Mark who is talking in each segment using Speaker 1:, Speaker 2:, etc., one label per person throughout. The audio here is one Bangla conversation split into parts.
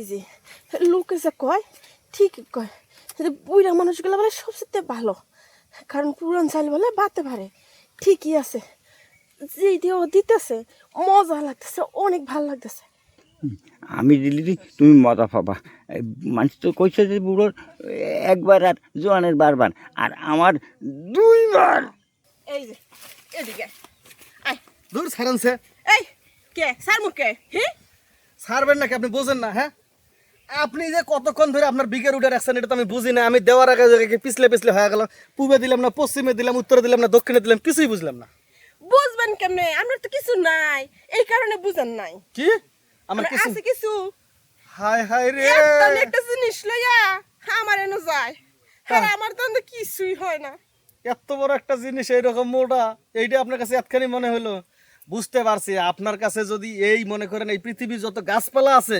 Speaker 1: যে লোকে যে কয় ঠিকই কয়, বুড়া মানুষগুলো বলে সবচেয়ে ভালো, কারণ পুরান চাল বলে বাতে পারে। ঠিকই আছে, যে দেও দিতেছে মজা লাগতেছে, অনেক ভালো লাগতেছে।
Speaker 2: আমি দিলি তুমি মজা পাবা। মানুষ তো কইছে যে বুড়োর একবার আর জোয়ানের বারবার, আর আমার 2বার।
Speaker 1: এই যে এদিকে আয়।
Speaker 3: দূর ছাড়েনছে।
Speaker 1: এই কে স্যার মুখে হ্যাঁ
Speaker 3: ছাড়বেন নাকি আপনি বোঝেন না? হ্যাঁ, আপনি যে কতক্ষণ ধরে আপনার বিঘের উঠে রাখছেন এটা তো আমি বুঝি না। আমি দেওয়ার আগে পিছলে পিছলে হয়ে গেল, পূবে দিলাম না, পশ্চিমে দিলাম, উত্তরে দিলাম না, দক্ষিণে দিলাম, কিছুই বুঝলাম না।
Speaker 1: বুঝবেন কেমনে? আমার তো কিছু নাই, এই কারণে বুঝেন নাই।
Speaker 3: কি আমার কিছু?
Speaker 1: আছে কিছু,
Speaker 3: হায় হায় রে,
Speaker 1: একটা জিনিস লইয়া আমার এনে যায়, আর আমার তো কিছুই হয় না।
Speaker 3: এত বড় একটা জিনিস এইরকম মোটা, এইটা আপনার কাছে এতখানি মনে হলো? বুঝতে পারছি, আপনার কাছে যদি এই মনে করেন এই পৃথিবীর যত গাছপালা আছে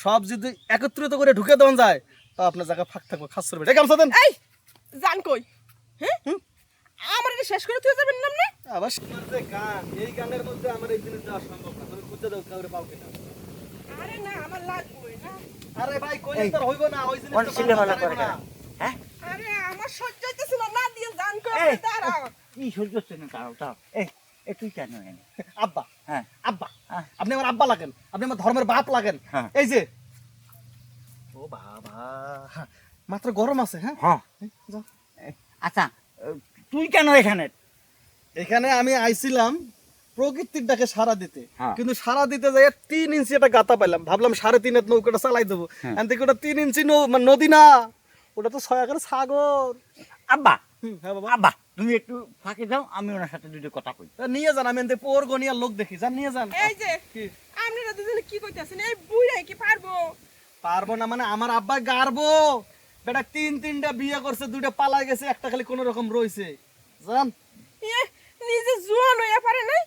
Speaker 3: সব যদি একত্রিত করে ঢুকে দেওয়া যায়, তা আপনার জায়গা ফাঁক থাকবো, খাস করবে। এটা গামছা দেন।
Speaker 1: এই জান কই? হ্যাঁ আমার এটা শেষ করে তুই যাবেন না?
Speaker 3: আবার আমার যে গান, এই গানের মধ্যে আমার এই জিনিস দেওয়া সম্ভব না। তুমি খুঁজে দাও কাউরে পাও কিনা।
Speaker 1: আরে না, আমার লাগবে না।
Speaker 3: আরে ভাই কইলে তো হইব না, ওই জিনিস
Speaker 2: কোন
Speaker 3: তো
Speaker 2: ছেলে
Speaker 3: বারবার
Speaker 2: ভালো করে
Speaker 3: যাবে
Speaker 2: না? হ্যাঁ,
Speaker 1: আরে আমার সহ্য হইতেছে না, না দিয়ে জান কই
Speaker 2: এই,
Speaker 1: দাঁড়াও।
Speaker 2: কি সহ্য হচ্ছে না? তাও তাও এ তুই কেন এনে?
Speaker 3: আব্বা,
Speaker 2: হ্যাঁ
Speaker 3: আব্বা, আপনি আমার আব্বা লাগেন, আপনি আমার ধর্মের বাপ লাগেন।
Speaker 2: হ্যাঁ।
Speaker 3: এই যে ও বাবা, মাত্র গরম আছে। হ্যাঁ
Speaker 2: হ্যাঁ।
Speaker 3: যাও।
Speaker 2: আচ্ছা, তুই কেন এখানে?
Speaker 3: এখানে আমি আইছিলাম প্রকৃতির ডাকে সারা দিতে,
Speaker 2: হ্যাঁ।
Speaker 3: কিন্তু সারা দিতে যাই 3 ইঞ্চি একটা গাতা পাইলাম, ভাবলাম 3.5 নৌকাটা চালাই দেবো।
Speaker 2: হ্যাঁ।
Speaker 3: এন থেকে ওটা 3 ইঞ্চি মানে নদী না, ওটা তো 6 আকারের সাগর।
Speaker 2: আব্বা,
Speaker 3: হ্যাঁ বাবা,
Speaker 2: আব্বা তুমি একটু ফাঁকে যাও, আমি ওনার সাথে দুটো কথা কই।
Speaker 3: তা নিয়ে যান, আমি এনতে পোর গনিয়ার লোক দেখি, যান নিয়ে যান।
Speaker 1: এই যে
Speaker 3: কি
Speaker 1: আপনারা দুজনে কি কইতাছেন? এই বুইড়াই কি পারবো?
Speaker 3: পারবো না মানে আমার আব্বা গারবো, বেটা 3টা বিয়ে করছে, 2টা পালাই গেছে, একটা খালি কোন রকম রইছে। জান
Speaker 1: এ নিজে জোয়ান হইয়া পারে নাই,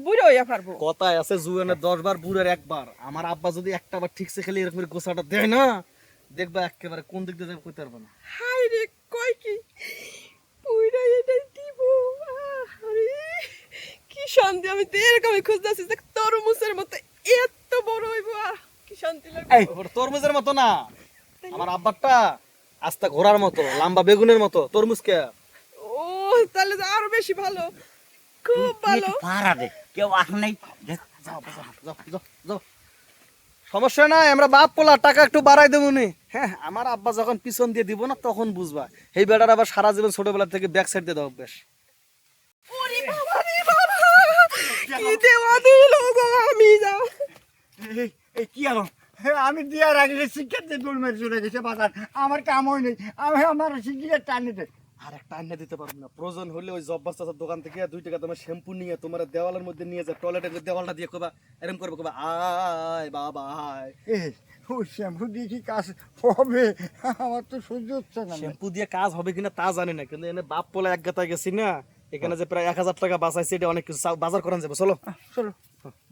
Speaker 1: বুইড়া হইয়া পারবো?
Speaker 3: কথায় আছে জুয়ানের 10 বার বুড়ের 1 বার। আমার আব্বা যদি একটা বার ঠিকছে খেলে এরকম করে গোছাটা দেয় না, দেখবা একেবারে কোন দিক দিয়ে যাবে কইতে পারবো না।
Speaker 1: হাই রে, কই কি বুইড়া এটাই দিব? আরে কি শান্তি! আমি তো এরকমই খুঁজতেছি যে তরমুজের মতো এত বড় হইব, কি শান্তি লাগবে।
Speaker 2: এই
Speaker 3: ওটা তরমুজের মতো না, আমার আব্বারটা আস্তা ঘোড়ার মতো, লম্বা বেগুনের মতো। তরমুজ কে?
Speaker 1: ও তাহলে তো আরো বেশি ভালো,
Speaker 2: তুই
Speaker 1: খুব ভালো।
Speaker 2: একটু পাহারা দে, কেউ আসে নাই।
Speaker 3: যাও যাও যাও যাও যাও, সমস্যা নাই, আমরা বাপ পোলা, টাকা একটু বাড়াই দেবো নি। হ্যাঁ, আমার আব্বা যখন পিছন দিয়ে দিব না তখন বুঝবা। এই বেটার আবার সারা জীবন ছোটবেলা থেকে ব্যাক সাইড দিয়ে দাও অভ্যাস।
Speaker 1: ওরে বাবা রে বাবা, কি দেওয়া দিল গো, আমি যাও।
Speaker 2: এই কি আলো? আমি দিয়ার আগে শিক্ষার্থী দৌড় মেরে চলে গেছে বাজার, আমার কাম হয় নাই, আমি আমার শিক্ষিকার টানে দে।
Speaker 3: আর একটা আইনা দিতে পারবো না, প্রয়োজন হলে ওই জব্বার চাচার দোকান থেকে 2 টাকা তোমার শ্যাম্পু নিয়ে তোমার দেওয়ালের মধ্যে নিয়ে যায়, টয়লেটের দেওয়ালটা দিয়ে কবা এরকম করবো, কবা আয় বাবা আয়।
Speaker 2: এই ওই শ্যাম্পু দিয়ে কি কাজ হবে? আমার তো সহ্য হচ্ছে না।
Speaker 3: শ্যাম্পু দিয়ে কাজ হবে কিনা তা জানি না, কিন্তু এনে বাপ পোলা এক গাতায় গেছি না, এখানে যে প্রায় 1000 টাকা বাঁচাইছে, এটা অনেক কিছু বাজার করান যাবে। চলো
Speaker 2: চলো।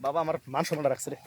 Speaker 3: বাবা, আমার মান সম্মান রাখছে রে।